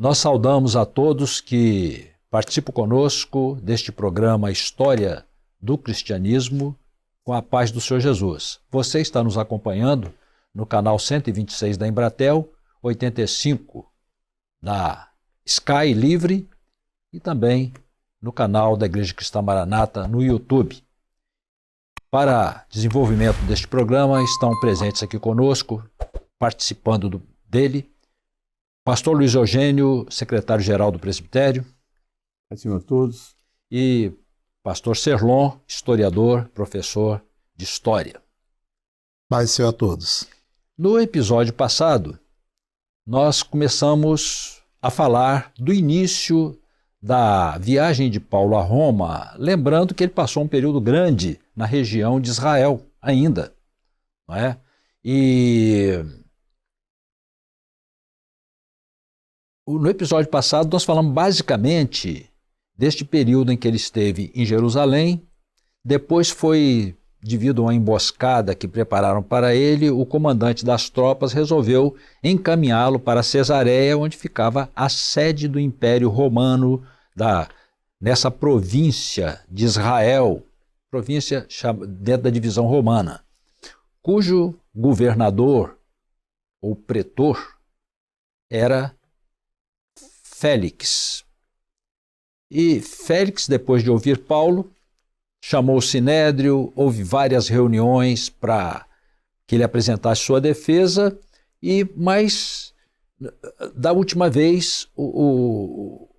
Nós saudamos a todos que participam conosco deste programa História do Cristianismo com a paz do Senhor Jesus. Você está nos acompanhando no canal 126 da Embratel, 85 da Sky Livre e também no canal da Igreja Cristã Maranata no YouTube. Para desenvolvimento deste programa estão presentes aqui conosco, participando dele, Pastor Luiz Eugênio, secretário-geral do Presbitério. Acima de todos. E Pastor Serlon, historiador, professor de História. Paz seja a todos. No episódio passado, nós começamos a falar do início da viagem de Paulo a Roma, lembrando que ele passou um período grande na região de Israel ainda, não é? E no episódio passado nós falamos basicamente deste período em que ele esteve em Jerusalém. Depois foi, devido a uma emboscada que prepararam para ele, o comandante das tropas resolveu encaminhá-lo para Cesareia, onde ficava a sede do Império Romano nessa província de Israel, província dentro da divisão romana, cujo governador ou pretor era Félix. E Félix, depois de ouvir Paulo, chamou o Sinédrio, houve várias reuniões para que ele apresentasse sua defesa, mas da última vez o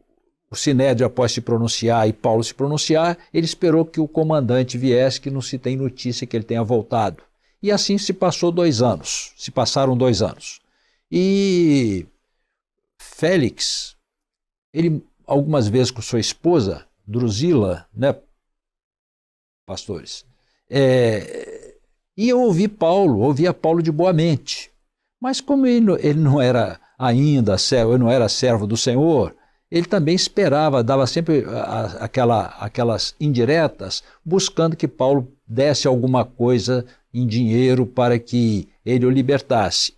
Sinédrio, após se pronunciar e Paulo se pronunciar, ele esperou que o comandante viesse, que não se tem notícia que ele tenha voltado. E assim se passaram 2 anos. E Félix, ele algumas vezes com sua esposa, Drusila, né, pastores, ia ouvia Paulo de boa mente. Mas como ele não era ainda servo, ele não era servo do Senhor, ele também esperava, dava sempre aquelas indiretas, buscando que Paulo desse alguma coisa em dinheiro para que ele o libertasse.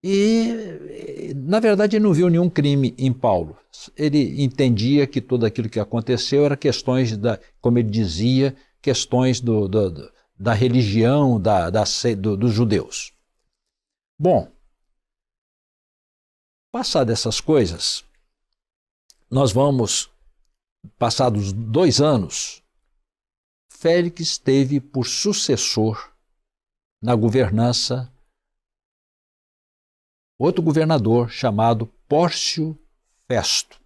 E, na verdade, ele não viu nenhum crime em Paulo. Ele entendia que tudo aquilo que aconteceu era questões, como ele dizia, questões da religião dos judeus. Bom, passadas essas coisas, nós vamos, passados 2 anos, Félix teve por sucessor na governança outro governador chamado Pórcio Festo,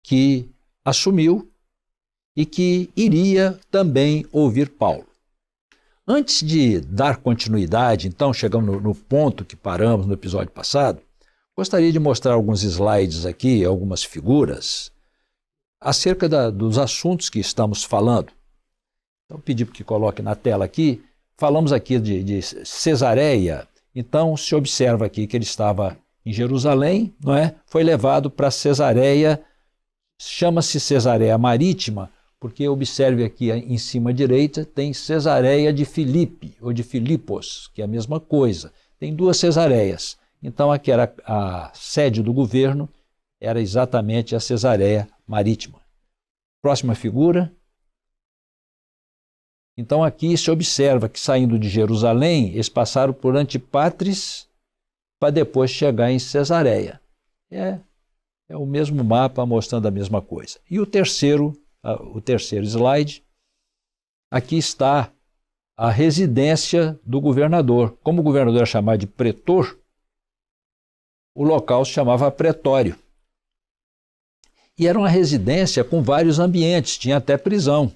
que assumiu e que iria também ouvir Paulo. Antes de dar continuidade, então, chegamos no ponto que paramos no episódio passado, gostaria de mostrar alguns slides aqui, algumas figuras, acerca dos assuntos que estamos falando. Então, pedi que coloque na tela aqui. Falamos aqui de Cesareia. Então, se observa aqui que ele estava em Jerusalém, não é? Foi levado para Cesareia, chama-se Cesareia Marítima, porque observe aqui em cima à direita, tem Cesareia de Filipe, ou de Filipos, que é a mesma coisa. Tem 2 Cesareias. Então, aqui era a sede do governo, era exatamente a Cesareia Marítima. Próxima figura. Então aqui se observa que saindo de Jerusalém, eles passaram por Antípatris para depois chegar em Cesareia. É o mesmo mapa mostrando a mesma coisa. E o terceiro slide, aqui está a residência do governador. Como o governador era chamado de pretor, o local se chamava pretório. E era uma residência com vários ambientes, tinha até prisão,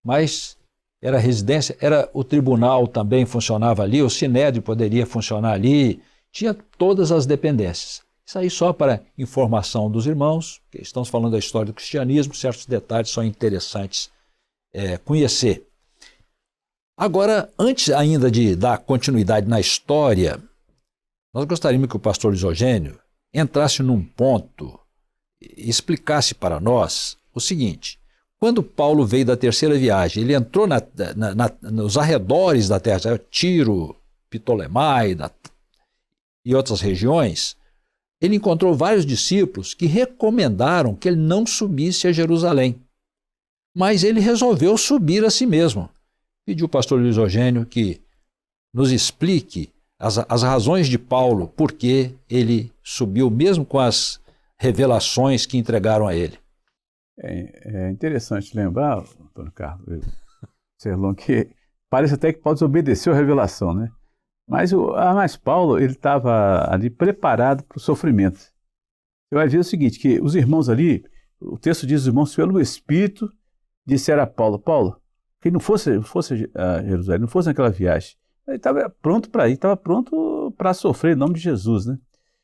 mas era residência, era o tribunal também funcionava ali, o Sinédrio poderia funcionar ali, tinha todas as dependências. Isso aí só para informação dos irmãos, que estamos falando da história do cristianismo, certos detalhes são interessantes conhecer. Agora, antes ainda de dar continuidade na história, nós gostaríamos que o pastor Luiz Eugênio entrasse num ponto e explicasse para nós o seguinte: quando Paulo veio da terceira viagem, ele entrou nos arredores da terra, Tiro, Ptolemaida e outras regiões, ele encontrou vários discípulos que recomendaram que ele não subisse a Jerusalém. Mas ele resolveu subir a si mesmo. Pediu ao pastor Luiz Eugênio que nos explique as razões de Paulo, por que ele subiu, mesmo com as revelações que entregaram a ele. É interessante lembrar, Antônio Carlos, Serlon, que parece até que Paulo desobedeceu a revelação, né? Mas Paulo, ele estava ali preparado para o sofrimento. Você vai ver o seguinte, que os irmãos ali, o texto diz, os irmãos pelo Espírito disseram a Paulo, que não fosse a Jerusalém, não fosse naquela viagem. Ele estava pronto para ir, estava pronto para sofrer em nome de Jesus, né?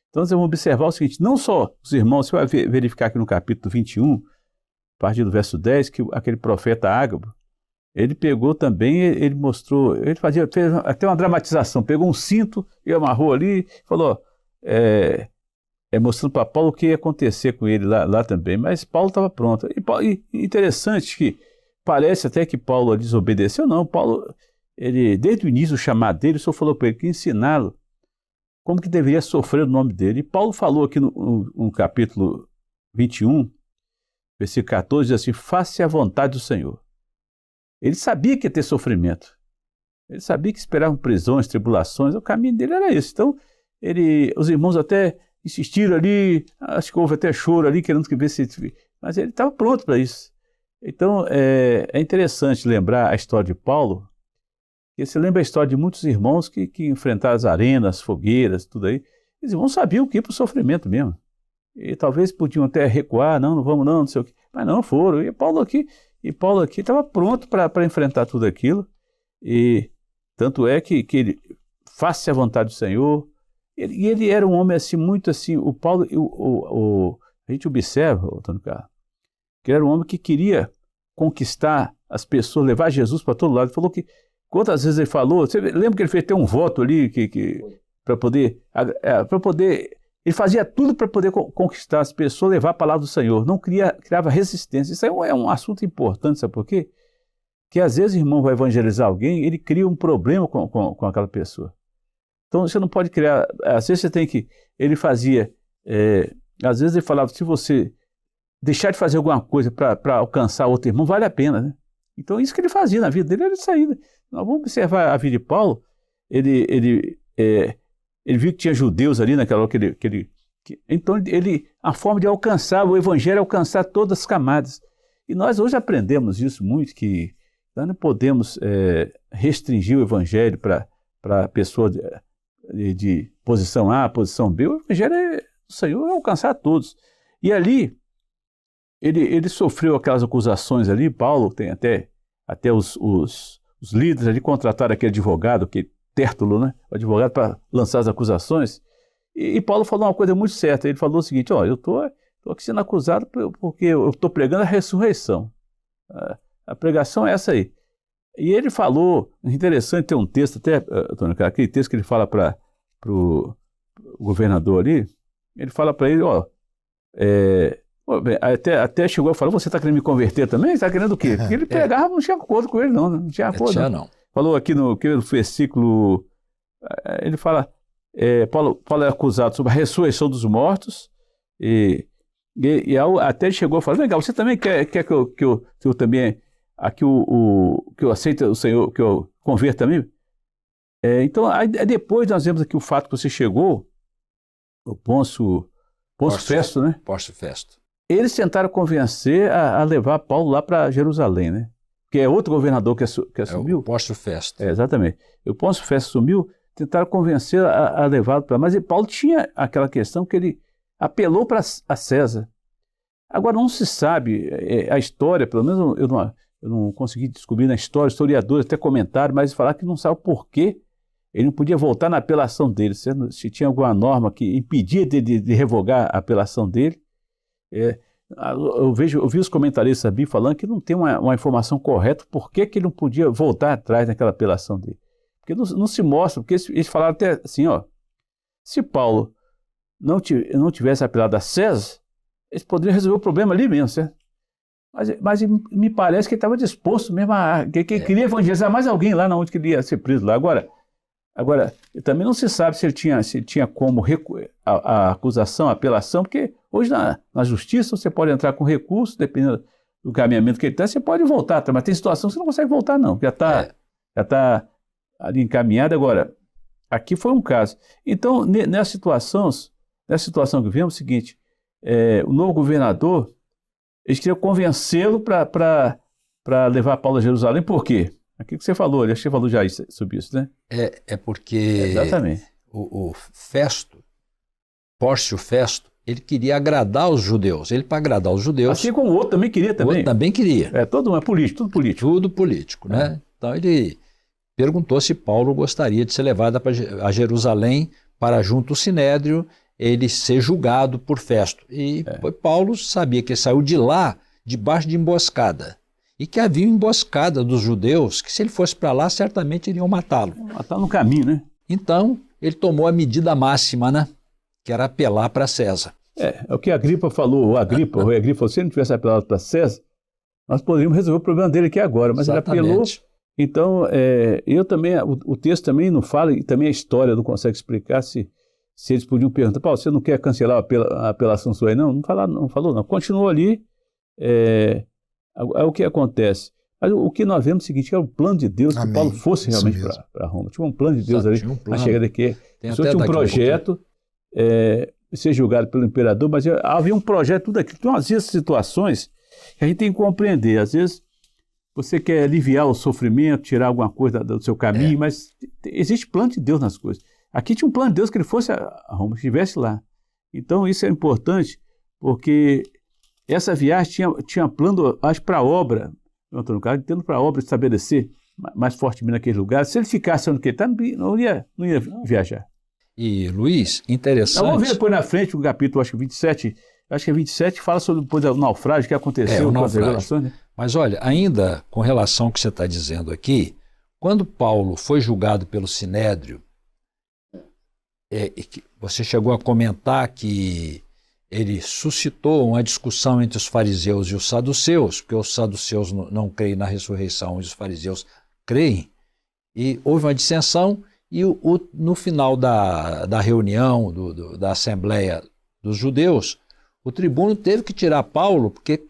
Então, nós vamos observar o seguinte, não só os irmãos, você vai verificar aqui no capítulo 21, a partir do verso 10, que aquele profeta Ágabo, ele pegou também, ele mostrou, fez até uma dramatização, pegou um cinto e amarrou ali, falou, mostrando para Paulo o que ia acontecer com ele lá também, mas Paulo estava pronto. E interessante que parece até que Paulo desobedeceu, não, Paulo, desde o início do chamado dele, o Senhor falou para ele que ensiná-lo como que deveria sofrer o nome dele. E Paulo falou aqui no capítulo 21, versículo 14, diz assim, faça a vontade do Senhor. Ele sabia que ia ter sofrimento. Ele sabia que esperavam prisões, tribulações. O caminho dele era esse. Então, os irmãos até insistiram ali, acho que houve até choro ali, querendo que ver se... Mas ele estava pronto para isso. Então, é interessante lembrar a história de Paulo, que você lembra a história de muitos irmãos que enfrentaram as arenas, fogueiras, tudo aí. Os irmãos sabiam que ia para o sofrimento mesmo. E talvez podiam até recuar, não vamos não sei o quê. Mas não foram. E Paulo aqui estava pronto para enfrentar tudo aquilo. E tanto é que ele faça a vontade do Senhor. E ele era um homem assim, muito assim. O Paulo, a gente observa, Antônio Carlos, que ele era um homem que queria conquistar as pessoas, levar Jesus para todo lado. Ele falou que, quantas vezes ele falou, você lembra que ele fez até um voto ali para poder. Ele fazia tudo para poder conquistar as pessoas, levar a palavra do Senhor. Não criava resistência. Isso aí é um assunto importante, sabe por quê? Que às vezes o irmão vai evangelizar alguém, ele cria um problema com aquela pessoa. Então você não pode criar. Às vezes você tem que. Ele fazia. Às vezes ele falava: se você deixar de fazer alguma coisa para alcançar outro irmão, vale a pena, né? Então isso que ele fazia na vida dele era saída. Nós vamos observar a vida de Paulo. Ele viu que tinha judeus ali naquela hora então a forma de alcançar o evangelho é alcançar todas as camadas. E nós hoje aprendemos isso muito, que nós não podemos restringir o evangelho para pessoa de posição A, posição B. O evangelho do Senhor é alcançar todos. E ali, ele sofreu aquelas acusações ali. Paulo tem até os líderes ali contrataram aquele advogado, Tértulo, né? O advogado, para lançar as acusações. E Paulo falou uma coisa muito certa. Ele falou o seguinte: eu estou aqui sendo acusado porque eu estou pregando a ressurreição. A pregação é essa aí. E ele falou, interessante, tem um texto até, Antônio, aquele texto que ele fala para o governador ali, ele fala para ele, até chegou a falar: você está querendo me converter também? Você está querendo o quê? Porque ele pregava, não tinha acordo com ele, não tinha acordo. Não. Falou aqui no versículo, ele fala, Paulo é acusado sobre a ressurreição dos mortos, e até ele chegou a falar: legal, você também quer que eu também, que eu aceite o Senhor, que eu converta também? Então, aí depois nós vemos aqui o fato que você chegou, o Pôncio Festo, né? Pôncio Festo. Eles tentaram convencer a levar Paulo lá para Jerusalém, né? Que é outro governador que assumiu. O Pôncio Festo. Exatamente. O Pôncio Festo assumiu, tentaram convencer a levá-lo para... Mas Paulo tinha aquela questão que ele apelou para a César. Agora, não se sabe a história, pelo menos eu não consegui descobrir na história, historiadores até comentaram, mas falaram que não sabe o porquê ele não podia voltar na apelação dele, se tinha alguma norma que impedia de revogar a apelação dele. Eu vi os comentaristas ali falando que não tem uma informação correta por que ele não podia voltar atrás naquela apelação dele. Porque não se mostra, porque eles falaram até assim, se Paulo não tivesse apelado a César, eles poderiam resolver o problema ali mesmo, certo? Mas me parece que ele estava disposto mesmo que queria evangelizar mais alguém lá onde ele ia ser preso lá. Agora, Agora, também não se sabe se ele tinha como a acusação, a apelação, porque hoje na justiça você pode entrar com recurso, dependendo do caminhamento que ele tem, você pode voltar, mas tem situação que você não consegue voltar não, já está ali encaminhado. Agora, aqui foi um caso. Então, nessa situação que vimos, é o seguinte, o novo governador, eles queriam convencê-lo para levar Paulo a Jerusalém. Por quê? Aquilo que você falou, acho que você falou já sobre isso, né? É porque Exatamente. o Festo, Pórcio Festo, ele queria agradar os judeus. Ele, para agradar os judeus... Assim como o outro também queria também. O outro também queria. Todo mundo é político, tudo político. Tudo político, né? Então ele perguntou se Paulo gostaria de ser levado a Jerusalém para junto ao Sinédrio, ele ser julgado por Festo. E Paulo sabia que ele saiu de lá debaixo de emboscada. E que havia emboscada dos judeus, que se ele fosse para lá, certamente iriam matá-lo. Matá-lo no caminho, né? Então, ele tomou a medida máxima, né? Que era apelar para César. É o que a Agripa falou, o rei Agripa falou, se ele não tivesse apelado para César, nós poderíamos resolver o problema dele aqui agora, mas exatamente. Ele apelou. Então, eu também, o texto também não fala, e também a história não consegue explicar se eles podiam perguntar, Paulo, você não quer cancelar a apelação sua aí? Não falou não. Continuou ali, o que acontece. Mas o que nós vemos é o seguinte, que era o plano de Deus, que Paulo fosse realmente para Roma. Tinha um plano de Deus ali, a chegada aqui. O senhor tinha um projeto, ser julgado pelo imperador, mas havia um projeto, tudo aquilo. Então, às vezes, situações que a gente tem que compreender. Às vezes, você quer aliviar o sofrimento, tirar alguma coisa do seu caminho, mas existe plano de Deus nas coisas. Aqui tinha um plano de Deus que ele fosse a Roma, que estivesse lá. Então, isso é importante, porque essa viagem tinha plano, acho, para a obra, Antônio Carlos, tendo para a obra estabelecer mais fortemente naquele lugar. Se ele ficasse onde ele está, não ia viajar. E, Luiz, interessante... Vamos ver depois na frente o capítulo, acho que 27, fala sobre depois do naufrágio que aconteceu com as revelações. Né? Mas olha, ainda com relação ao que você está dizendo aqui, quando Paulo foi julgado pelo Sinédrio, você chegou a comentar que ele suscitou uma discussão entre os fariseus e os saduceus, porque os saduceus não creem na ressurreição e os fariseus creem, e houve uma dissensão. E no final da reunião, da Assembleia dos Judeus, o tribuno teve que tirar Paulo, porque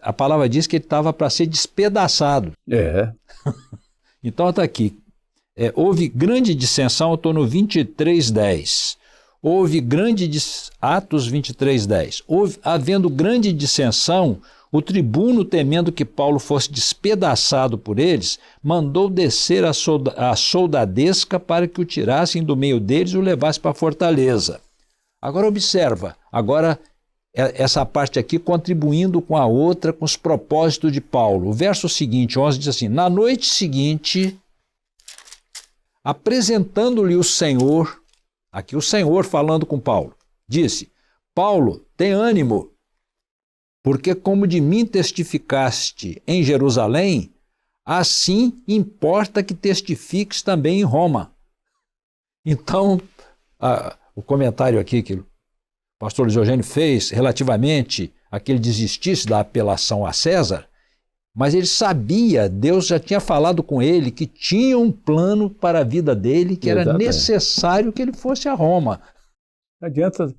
a palavra diz que ele estava para ser despedaçado. Então está aqui. Houve grande dissensão, eu estou no 23:10. Houve Atos 23:10. Havendo grande dissensão, o tribuno, temendo que Paulo fosse despedaçado por eles, mandou descer a soldadesca para que o tirassem do meio deles e o levassem para a fortaleza. Agora observa, essa parte aqui contribuindo com a outra, com os propósitos de Paulo. O verso seguinte, 11, diz assim, na noite seguinte, apresentando-lhe o Senhor, aqui o Senhor falando com Paulo, disse, Paulo, tem ânimo, porque como de mim testificaste em Jerusalém, assim importa que testifiques também em Roma. Então, o comentário aqui que o pastor Luiz Eugênio fez relativamente a que ele desistisse da apelação a César, mas ele sabia, Deus já tinha falado com ele que tinha um plano para a vida dele, que era necessário que ele fosse a Roma. Não adianta...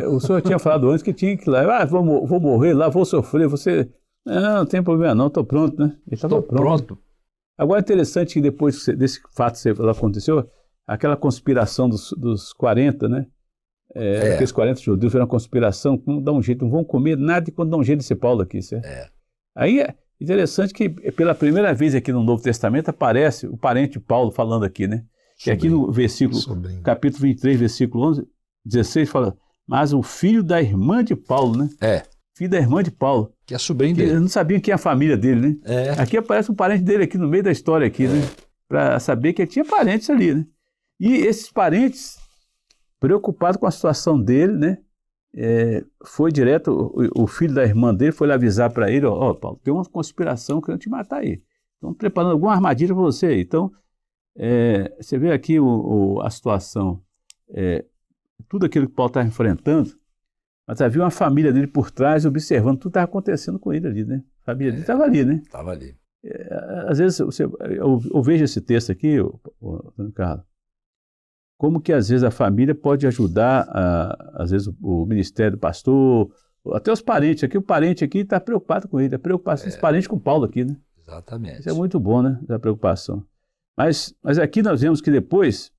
o senhor tinha falado antes que tinha que ir lá, vou morrer lá, vou sofrer, não tem problema não, estou pronto, né? Ele estava pronto. Agora é interessante que depois desse fato que aconteceu, aquela conspiração dos 40, né? Aqueles 40 judeus fizeram uma conspiração, não dá um jeito, não vão comer nada e quando dá um jeito desse Paulo aqui, certo? Aí é interessante que pela primeira vez aqui no Novo Testamento aparece o parente de Paulo falando aqui, né? Que aqui no capítulo 23, versículo 11, 16, fala... Mas o filho da irmã de Paulo, né? Filho da irmã de Paulo. Que é sobrinho dele. Eu não sabia quem é a família dele, né? Aqui aparece um parente dele aqui no meio da história aqui, né? Para saber que tinha parentes ali, né? E esses parentes, preocupados com a situação dele, né? Foi direto, o filho da irmã dele foi lá avisar para ele, Paulo, tem uma conspiração querendo te matar aí. Estão preparando alguma armadilha para você aí. Então, você vê aqui a situação... tudo aquilo que Paulo estava enfrentando, mas havia uma família dele por trás observando tudo que estava acontecendo com ele ali, né? A família dele estava ali, né? Estava ali. Às vezes eu vejo esse texto aqui, Antônio Carlos, como que às vezes a família pode ajudar, às vezes o ministério do pastor, até os parentes aqui. O parente aqui está preocupado com ele, a preocupação dos parentes com Paulo aqui, né? Exatamente. Isso é muito bom, né? Essa preocupação. Mas aqui nós vemos que depois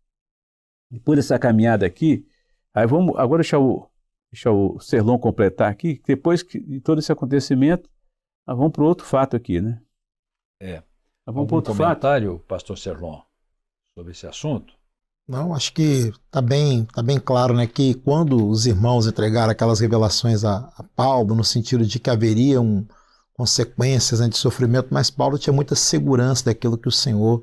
dessa caminhada aqui, aí vamos agora deixar o Serlon completar aqui, depois de todo esse acontecimento, nós vamos para outro fato aqui, né? Nós vamos para outro comentário, pastor Serlon, sobre esse assunto? Não, acho que tá bem claro, né, que quando os irmãos entregaram aquelas revelações a Paulo, no sentido de que haveriam consequências, né, de sofrimento, mas Paulo tinha muita segurança daquilo que o Senhor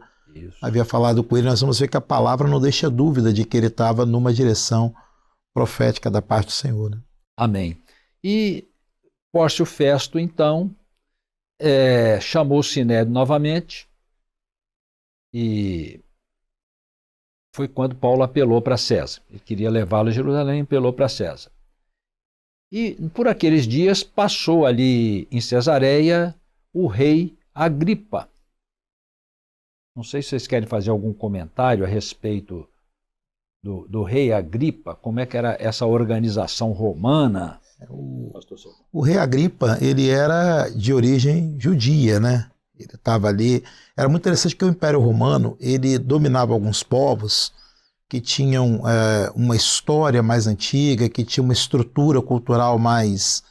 havia falado com ele. Nós vamos ver que a palavra não deixa dúvida de que ele estava numa direção profética da parte do Senhor, né? Amém. E Pórcio Festo, então, chamou o Sinédrio novamente, e foi quando Paulo apelou para César. Ele queria levá-lo a Jerusalém, apelou para César. E por aqueles dias passou ali em Cesareia o rei Agripa. Não sei se vocês querem fazer algum comentário a respeito do rei Agripa, como é que era essa organização romana. O rei Agripa, ele era de origem judia, né? Ele estava ali. Era muito interessante que o Império Romano, ele dominava alguns povos que tinham uma história mais antiga, que tinha uma estrutura cultural mais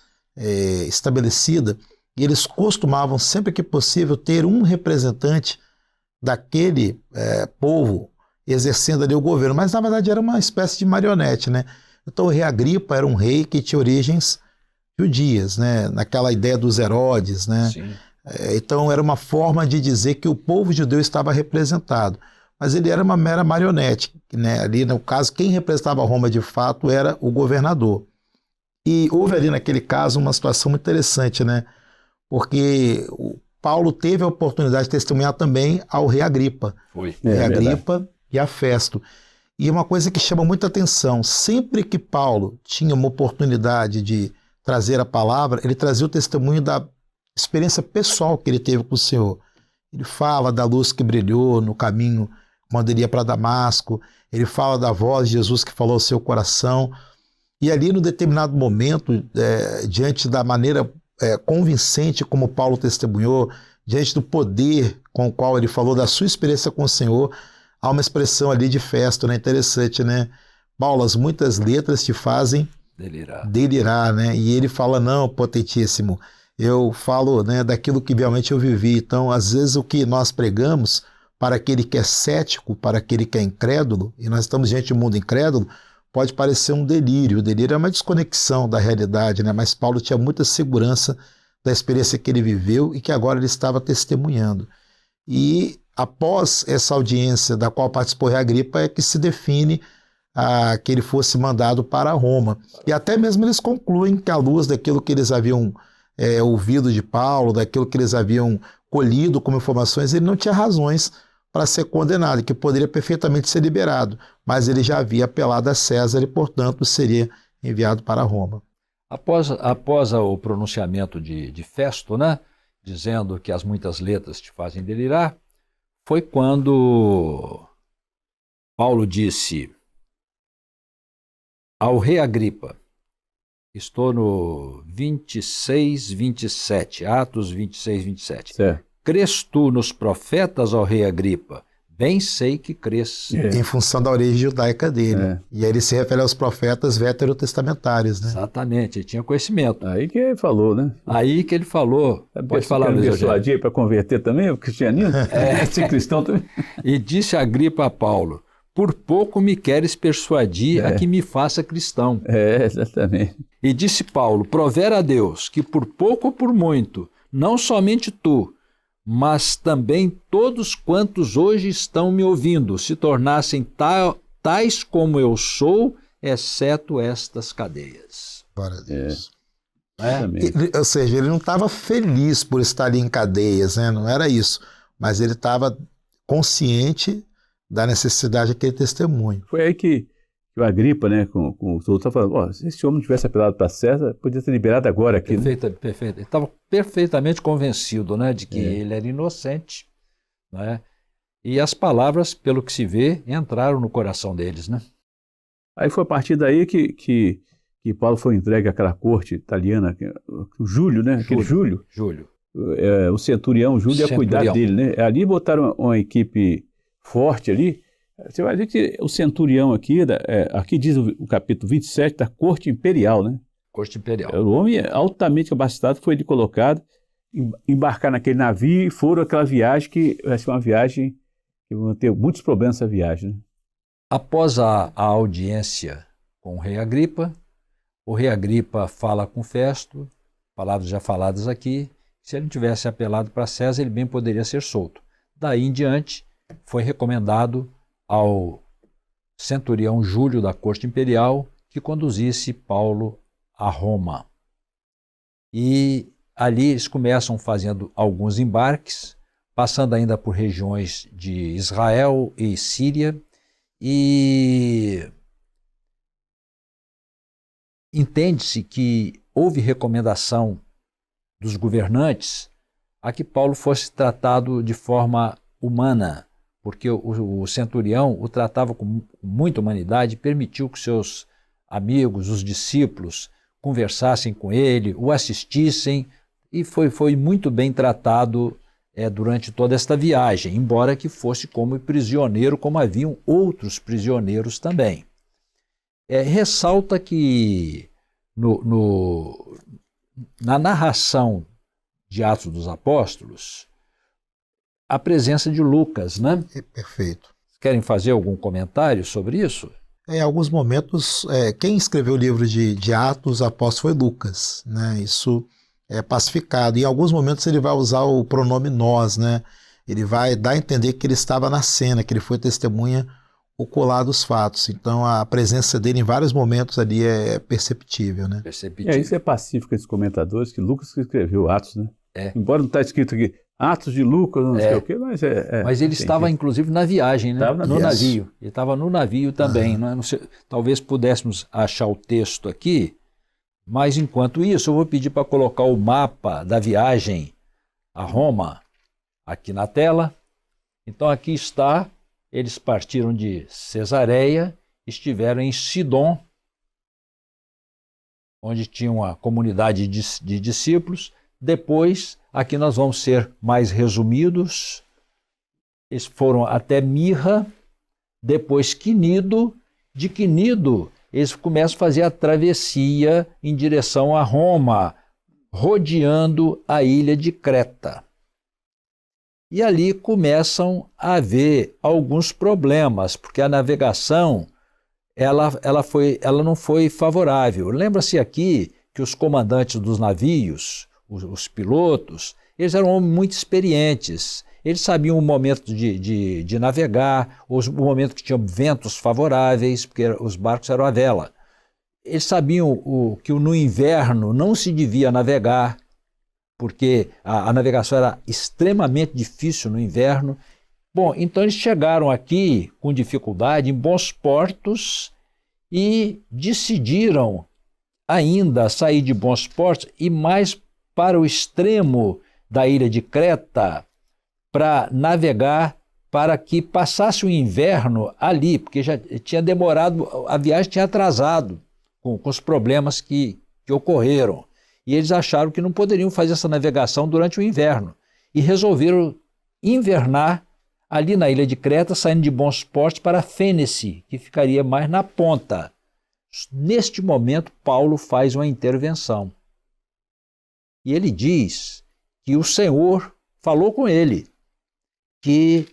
estabelecida, e eles costumavam, sempre que possível, ter um representante daquele povo exercendo ali o governo, mas na verdade era uma espécie de marionete, né? Então o rei Agripa era um rei que tinha origens judias, né? Naquela ideia dos Herodes, né? Sim. Então era uma forma de dizer que o povo judeu estava representado, mas ele era uma mera marionete, né? Ali no caso quem representava Roma de fato era o governador. E houve ali naquele caso uma situação muito interessante, né? Porque o Paulo teve a oportunidade de testemunhar também ao rei Agripa. Foi. Rei Agripa e a Festo. E uma coisa que chama muita atenção, sempre que Paulo tinha uma oportunidade de trazer a palavra, ele trazia o testemunho da experiência pessoal que ele teve com o Senhor. Ele fala da luz que brilhou no caminho quando ele ia para Damasco, ele fala da voz de Jesus que falou ao seu coração, e ali no determinado momento, diante da maneira convincente como Paulo testemunhou, diante do poder com o qual ele falou da sua experiência com o Senhor, há uma expressão ali de Festo, né? Interessante, né? Paulo, as muitas letras te fazem delirar, né? E ele fala, não, potentíssimo, eu falo, né, daquilo que realmente eu vivi. Então, às vezes o que nós pregamos para aquele que é cético, para aquele que é incrédulo, e nós estamos diante de um mundo incrédulo, pode parecer um delírio. O delírio é uma desconexão da realidade, né? Mas Paulo tinha muita segurança da experiência que ele viveu e que agora ele estava testemunhando. E após essa audiência da qual participou o rei Agripa é que se define que ele fosse mandado para Roma. E até mesmo eles concluem que à luz daquilo que eles haviam ouvido de Paulo, daquilo que eles haviam colhido como informações, ele não tinha razões para ser condenado, que poderia perfeitamente ser liberado, mas ele já havia apelado a César e, portanto, seria enviado para Roma. Após o pronunciamento de Festo, né, dizendo que as muitas letras te fazem delirar, foi quando Paulo disse ao rei Agripa, estou no 26, 27, Atos 26, 27. Certo. Crês tu nos profetas, ó rei Agripa? Bem sei que crês. Em função da origem judaica dele. E aí ele se refere aos profetas veterotestamentários, né? Exatamente, ele tinha conhecimento. Aí que ele falou, né? Aí que ele falou. Pode falar, Luiz Eugênio. Para converter também o cristianismo? Ser cristão também. E disse Agripa a Paulo, por pouco me queres persuadir a que me faça cristão. Exatamente. E disse Paulo, provera a Deus que por pouco ou por muito, não somente tu, mas também todos quantos hoje estão me ouvindo, se tornassem tais como eu sou, exceto estas cadeias. Glória a Deus. Exatamente. Ou seja, ele não estava feliz por estar ali em cadeias, né? Não era isso. Mas ele estava consciente da necessidade daquele testemunho. Foi aí que o Agripa, né, com o outro, estava falando, se esse homem tivesse apelado para César, podia ser liberado agora aqui. Perfeito. Ele estava perfeitamente convencido, né, de que ele era inocente, né? E as palavras, pelo que se vê, entraram no coração deles, né? Aí foi a partir daí que Paulo foi entregue àquela corte italiana, o Júlio, né? Aquele Júlio. O centurião Júlio ia cuidar dele, né? Ali botaram uma equipe forte ali. Você vai ver que o centurião aqui, aqui diz o capítulo 27 da corte imperial, né? Corte imperial. O homem altamente capacitado, foi ele colocado, embarcar naquele navio e foram aquela viagem que vai ser uma viagem que vão ter muitos problemas essa viagem, né? Após a audiência com o rei Agripa fala com Festo, palavras já faladas aqui, se ele tivesse apelado para César, ele bem poderia ser solto. Daí em diante, foi recomendado ao centurião Júlio da corte imperial que conduzisse Paulo a Roma. E ali eles começam fazendo alguns embarques, passando ainda por regiões de Israel e Síria, e entende-se que houve recomendação dos governantes a que Paulo fosse tratado de forma humana, porque o centurião o tratava com muita humanidade, permitiu que seus amigos, os discípulos, conversassem com ele, o assistissem, e foi muito bem tratado durante toda esta viagem, embora que fosse como prisioneiro, como haviam outros prisioneiros também. Ressalta que na narração de Atos dos Apóstolos, a presença de Lucas, né? Perfeito. Querem fazer algum comentário sobre isso? Em alguns momentos, quem escreveu o livro de Atos dos Apóstolos foi Lucas, né? Isso é pacificado. Em alguns momentos ele vai usar o pronome nós, né? Ele vai dar a entender que ele estava na cena, que ele foi testemunha ocular dos fatos. Então a presença dele em vários momentos ali é perceptível, né? Perceptível. Isso é pacífico esses comentadores, que Lucas que escreveu Atos, né? Embora não está escrito aqui Atos de Lucas, não sei o quê, mas Mas ele estava, inclusive, na viagem, né? No navio. Ele estava no navio também. Né? Não sei, talvez pudéssemos achar o texto aqui, mas enquanto isso, eu vou pedir para colocar o mapa da viagem a Roma aqui na tela. Então, aqui está. Eles partiram de Cesareia, estiveram em Sidom, onde tinha uma comunidade de discípulos. Depois, aqui nós vamos ser mais resumidos. Eles foram até Mirra, depois Quinido. De Quinido, eles começam a fazer a travessia em direção a Roma, rodeando a ilha de Creta. E ali começam a haver alguns problemas, porque a navegação ela não foi favorável. Lembra-se aqui que os comandantes dos navios, os pilotos, eles eram homens muito experientes. Eles sabiam o momento de navegar, o momento que tinham ventos favoráveis, porque os barcos eram à vela. Eles sabiam que no inverno não se devia navegar, porque a navegação era extremamente difícil no inverno. Bom, então eles chegaram aqui com dificuldade, em bons portos, e decidiram ainda sair de bons portos e mais para o extremo da ilha de Creta, para navegar, para que passasse o inverno ali, porque já tinha demorado, a viagem tinha atrasado com os problemas que ocorreram. E eles acharam que não poderiam fazer essa navegação durante o inverno. E resolveram invernar ali na ilha de Creta, saindo de bons portos para Fênice, que ficaria mais na ponta. Neste momento, Paulo faz uma intervenção. E ele diz que o Senhor falou com ele que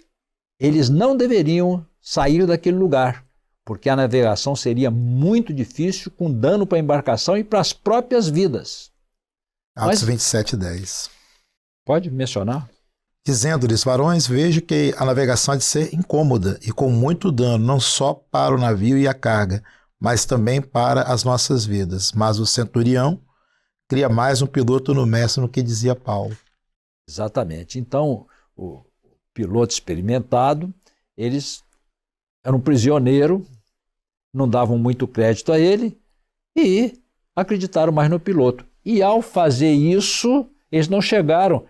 eles não deveriam sair daquele lugar, porque a navegação seria muito difícil, com dano para a embarcação e para as próprias vidas. Atos 27:10. Pode mencionar? Dizendo-lhes, varões, vejo que a navegação há de ser incômoda e com muito dano, não só para o navio e a carga, mas também para as nossas vidas. Mas o centurião cria mais um piloto no mestre, no que dizia Paulo. Exatamente. Então, o piloto experimentado, eles eram prisioneiros, não davam muito crédito a ele e acreditaram mais no piloto. E ao fazer isso, eles não chegaram,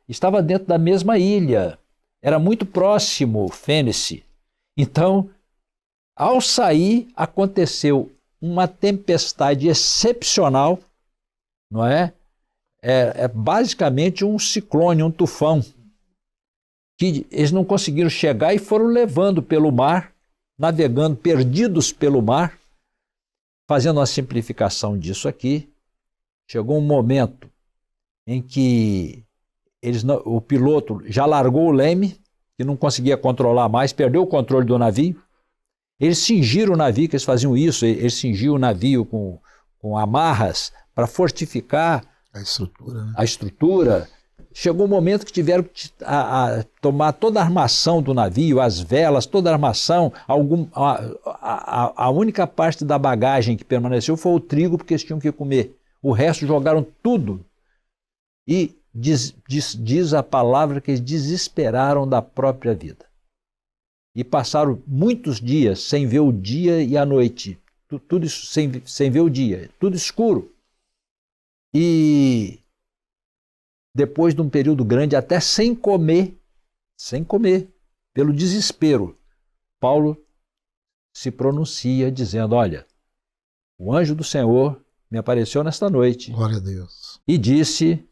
estava dentro da mesma ilha, Era muito próximo Fênice. Então, ao sair, aconteceu uma tempestade excepcional, não é? É basicamente um ciclone, um tufão, que eles não conseguiram chegar e foram levando pelo mar, navegando, perdidos pelo mar. Fazendo uma simplificação disso aqui, chegou um momento em que o piloto já largou o leme, que não conseguia controlar mais, perdeu o controle do navio. Eles cingiram o navio, que eles faziam isso, eles cingiam o navio com amarras para fortificar A estrutura, né? a estrutura. Chegou um momento que tiveram que tomar toda a armação do navio, as velas, toda a armação. A única parte da bagagem que permaneceu foi o trigo, porque eles tinham que comer. O resto jogaram tudo. E diz a palavra que eles desesperaram da própria vida. E passaram muitos dias sem ver o dia e a noite. Tudo isso, sem ver o dia, tudo escuro. E depois de um período grande, até sem comer, pelo desespero, Paulo se pronuncia dizendo: olha, o anjo do Senhor me apareceu nesta noite. Glória a Deus. E disse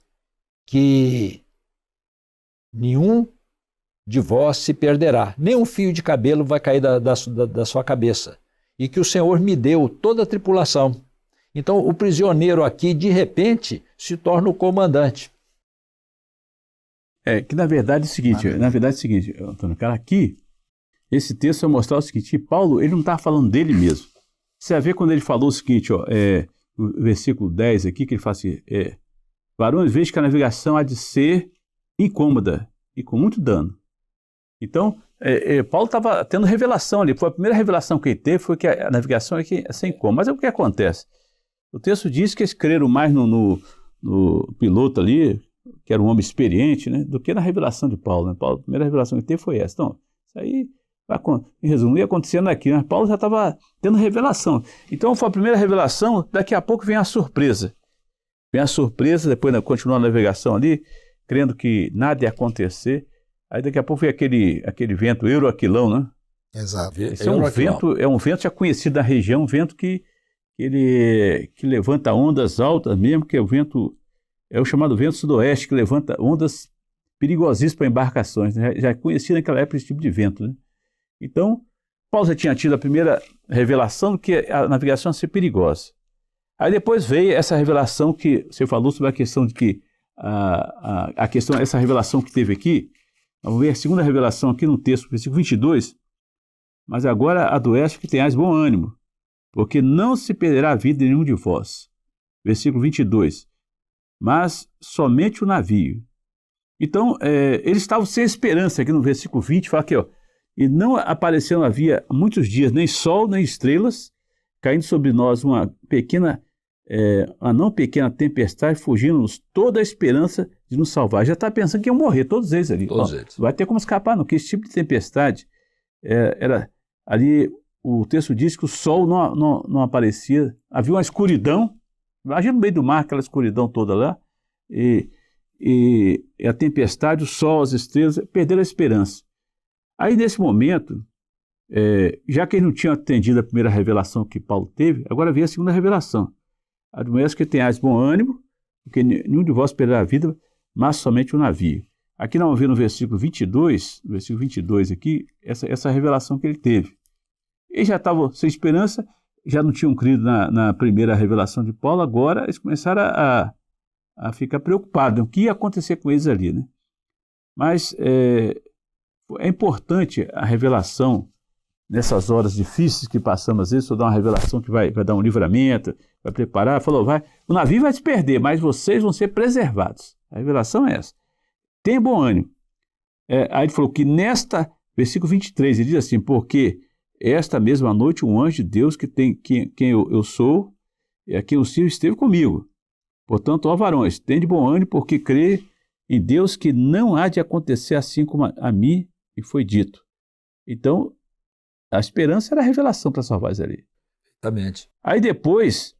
que nenhum de vós se perderá, nem um fio de cabelo vai cair da sua cabeça, e que o Senhor me deu toda a tripulação. Então o prisioneiro aqui, de repente, se torna o comandante. Que na verdade é o seguinte, Antônio, cara, aqui, esse texto vai mostrar o seguinte: Paulo, ele não está falando dele mesmo. Você vai ver quando ele falou o seguinte, no versículo 10 aqui, que ele fala assim, varões, vejo que a navegação há de ser incômoda e com muito dano. Então, Paulo estava tendo revelação ali. Foi a primeira revelação que ele teve, foi que a navegação é sem como. Mas o que acontece? O texto diz que eles creram mais no piloto ali, que era um homem experiente, né, do que na revelação de Paulo. Né? Paulo, a primeira revelação que teve foi essa. Então, isso aí, em resumo, ia acontecendo aqui. Né? Paulo já estava tendo revelação. Então, foi a primeira revelação, daqui a pouco vem a surpresa. Depois continua a navegação ali, crendo que nada ia acontecer. Aí daqui a pouco vem aquele vento euroaquilão, né? Exato. Esse é um vento já conhecido da região, um vento que levanta ondas altas mesmo, que é o chamado vento sudoeste, que levanta ondas perigosíssimas para embarcações. Né? Já é conhecido naquela época esse tipo de vento. Né? Então, Paulo já tinha tido a primeira revelação que a navegação ia ser perigosa. Aí depois veio essa revelação que você falou sobre a questão de que essa revelação que teve aqui. Vamos ver a segunda revelação aqui no texto, versículo 22. Mas agora adoece que tenhais bom ânimo, porque não se perderá a vida de nenhum de vós. Versículo 22. Mas somente o navio. Então, eles estavam sem esperança. Aqui no versículo 20, fala aqui, e não apareceu havia muitos dias, nem sol, nem estrelas, caindo sobre nós uma não pequena tempestade, fugindo-nos toda a esperança de nos salvar. Já está pensando que iam morrer, todos eles ali. Todos eles. Vai ter como escapar, não, que esse tipo de tempestade era ali. O texto diz que o sol não aparecia, havia uma escuridão. Imagina no meio do mar, aquela escuridão toda lá, e a tempestade, o sol, as estrelas, perderam a esperança. Aí, nesse momento, já que eles não tinham atendido a primeira revelação que Paulo teve, agora veio a segunda revelação. Admoeste que tenhais bom ânimo, porque nenhum de vós perderá a vida, mas somente o navio. Aqui nós vamos ver no versículo 22 aqui, essa revelação que ele teve. Eles já estavam sem esperança, já não tinham crido na primeira revelação de Paulo, agora eles começaram a ficar preocupados. O que ia acontecer com eles ali, né? Mas é importante a revelação nessas horas difíceis que passamos, às vezes, só dá uma revelação que vai dar um livramento, vai preparar, falou, o navio vai se perder, mas vocês vão ser preservados. A revelação é essa. Tenha bom ânimo. Aí ele falou que versículo 23, ele diz assim, porque esta mesma noite um anjo de Deus quem eu sou, a quem eu sirvo, esteve comigo. Portanto, ó varões, tende bom ânimo, porque crê em Deus que não há de acontecer assim como a mim e foi dito. Então, a esperança era a revelação para salvar ali. Exatamente. Aí depois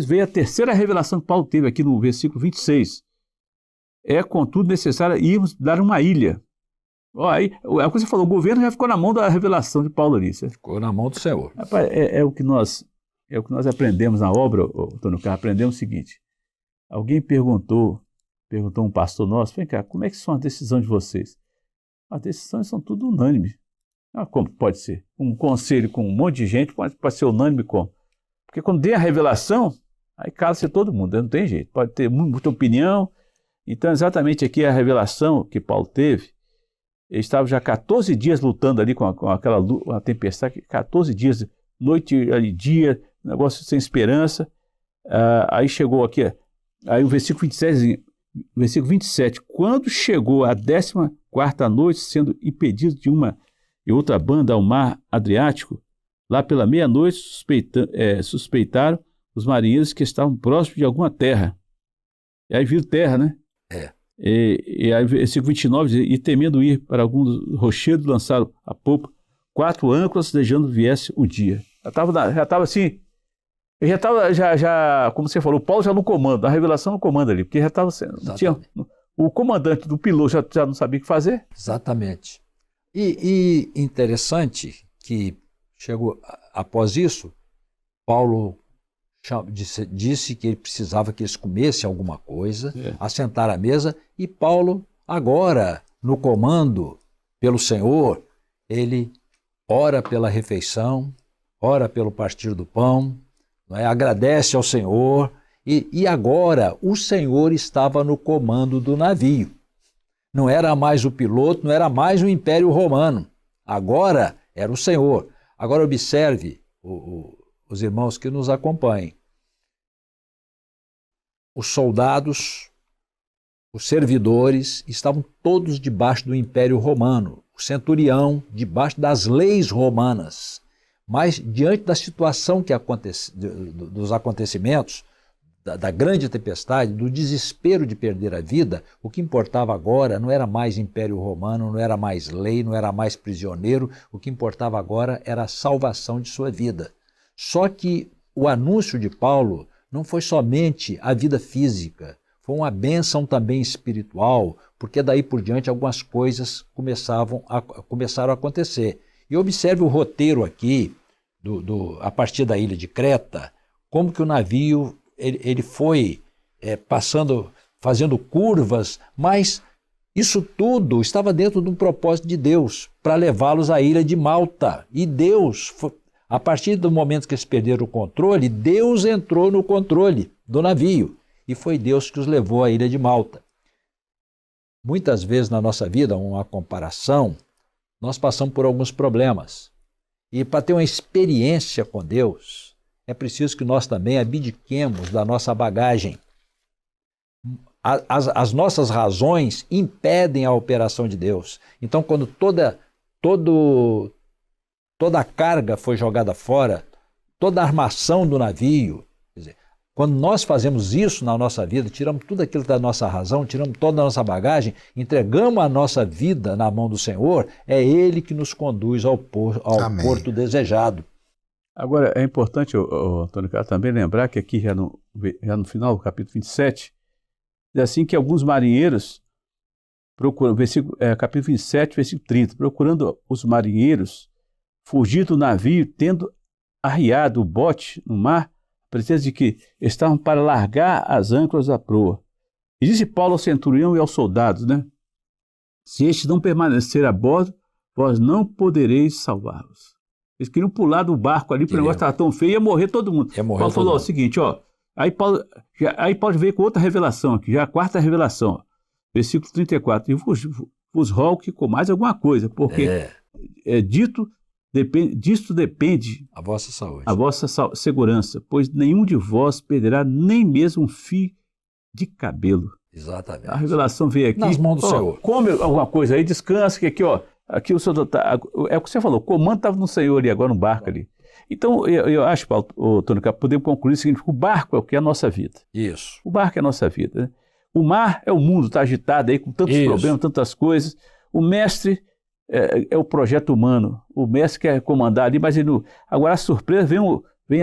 veio a terceira revelação que Paulo teve aqui no versículo 26. Contudo, necessário irmos dar uma ilha Ó, aí, é o que você falou, o governo já ficou na mão da revelação de Paulo ali. Ficou na mão do Senhor. Rapaz, é o que nós aprendemos na obra, Antônio Carlos, aprendemos o seguinte. Alguém perguntou um pastor nosso, vem cá, como é que são as decisões de vocês? As decisões são tudo unânimes. Ah, como pode ser? Um conselho com um monte de gente pode ser unânime como? Porque quando tem a revelação, aí cala-se todo mundo, não tem jeito. Pode ter muita opinião. Então, exatamente aqui a revelação que Paulo teve, ele estava já 14 dias lutando ali com aquela tempestade, 14 dias, noite e dia, negócio sem esperança. Aí chegou aqui, aí o versículo 27, quando chegou a 14ª noite, sendo impedido de uma e outra banda ao mar Adriático, lá pela meia-noite suspeitaram os marinheiros que estavam próximos de alguma terra. E aí viram terra, né? E aí versículo 29 diz, e temendo ir para alguns rochedos, lançaram a popa 4 âncoras, desejando viesse o dia. Já estava assim, como você falou, Paulo já no comando, a revelação no comando ali, porque já estava sendo. O comandante do piloto já não sabia o que fazer. Exatamente. E interessante que chegou após isso, Paulo disse que ele precisava que eles comessem alguma coisa, assentar à mesa, e Paulo, agora, no comando pelo Senhor, ele ora pela refeição, ora pelo partir do pão, não é? Agradece ao Senhor, e agora o Senhor estava no comando do navio. Não era mais o piloto, não era mais o Império Romano, agora era o Senhor. Agora observe os irmãos que nos acompanhem. Os soldados, os servidores, estavam todos debaixo do Império Romano, o centurião debaixo das leis romanas. Mas diante da situação dos acontecimentos, da grande tempestade, do desespero de perder a vida, o que importava agora não era mais Império Romano, não era mais lei, não era mais prisioneiro, o que importava agora era a salvação de sua vida. Só que o anúncio de Paulo não foi somente a vida física, foi uma bênção também espiritual, porque daí por diante algumas coisas começaram a acontecer. E observe o roteiro aqui, a partir da ilha de Creta, como que o navio ele foi fazendo curvas, mas isso tudo estava dentro de um propósito de Deus, para levá-los à ilha de Malta. E Deus, a partir do momento que eles perderam o controle, Deus entrou no controle do navio. E foi Deus que os levou à ilha de Malta. Muitas vezes na nossa vida, uma comparação, nós passamos por alguns problemas. E para ter uma experiência com Deus, é preciso que nós também abdiquemos da nossa bagagem. As nossas razões impedem a operação de Deus. Então, quando toda a carga foi jogada fora, toda a armação do navio, quer dizer, quando nós fazemos isso na nossa vida, tiramos tudo aquilo da nossa razão, tiramos toda a nossa bagagem, entregamos a nossa vida na mão do Senhor, é Ele que nos conduz ao porto desejado. Agora, é importante, Antônio Carlos, também lembrar que aqui já no final do capítulo 27, diz assim que alguns marinheiros, capítulo 27, versículo 30, procurando os marinheiros, fugir do navio, tendo arriado o bote no mar, presença de que estavam para largar as âncoras da proa. E disse Paulo ao centurião e aos soldados, né? Se estes não permanecer a bordo, vós não podereis salvá-los. Eles queriam pular do barco ali, porque o negócio estava tão feio, ia morrer todo mundo. Paulo falou o seguinte, ó, aí Paulo veio com outra revelação aqui, já a 4ª revelação, ó, versículo 34, e vos rogo que comais alguma coisa, porque disto depende a vossa saúde, a vossa segurança, pois nenhum de vós perderá nem mesmo um fio de cabelo. Exatamente. A revelação veio aqui. Nas mãos do Senhor. Come alguma coisa aí, descansa, que aqui, ó, aqui o Senhor é o que você falou, o comando estava no Senhor ali, agora no barco ali. Então, eu acho, Paulo, Tônio, que podemos concluir o seguinte, o barco é o que é a nossa vida. Isso. O barco é a nossa vida, né? O mar é o mundo, está agitado aí, com tantos problemas, tantas coisas. O mestre é o projeto humano. O mestre quer comandar ali, mas agora a surpresa, vem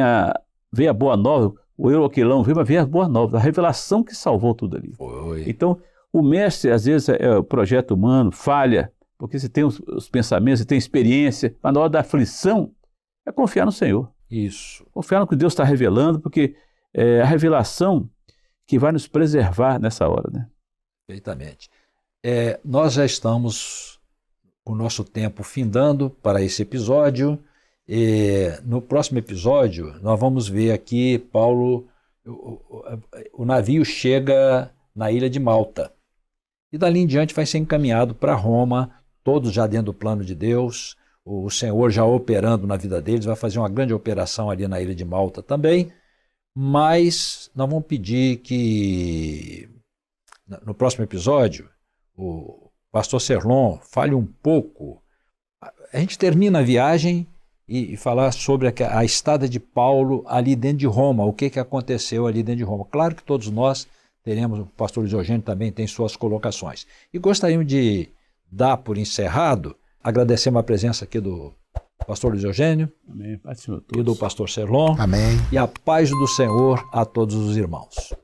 a boa nova, o Euroquilão, mas vem a boa nova, a revelação que salvou tudo ali. Foi. Então, O mestre, às vezes, é o projeto humano, falha, porque você tem os pensamentos, você tem experiência, mas na hora da aflição, é confiar no Senhor. Isso. Confiar no que Deus está revelando, porque é a revelação que vai nos preservar nessa hora, né? Perfeitamente. Nós já estamos com o nosso tempo findando para esse episódio. No próximo episódio, nós vamos ver aqui Paulo, o navio chega na ilha de Malta. E dali em diante vai ser encaminhado para Roma, todos já dentro do plano de Deus, o Senhor já operando na vida deles, vai fazer uma grande operação ali na ilha de Malta também, mas nós vamos pedir que no próximo episódio o pastor Serlon fale um pouco, a gente termina a viagem e falar sobre a estada de Paulo ali dentro de Roma, o que aconteceu ali dentro de Roma. Claro que todos nós teremos, o pastor Luiz Eugênio também tem suas colocações. E gostaríamos de dar por encerrado, agradecemos a presença aqui do pastor Luiz Eugênio. Amém. E do pastor Serlon. Amém. E a paz do Senhor a todos os irmãos.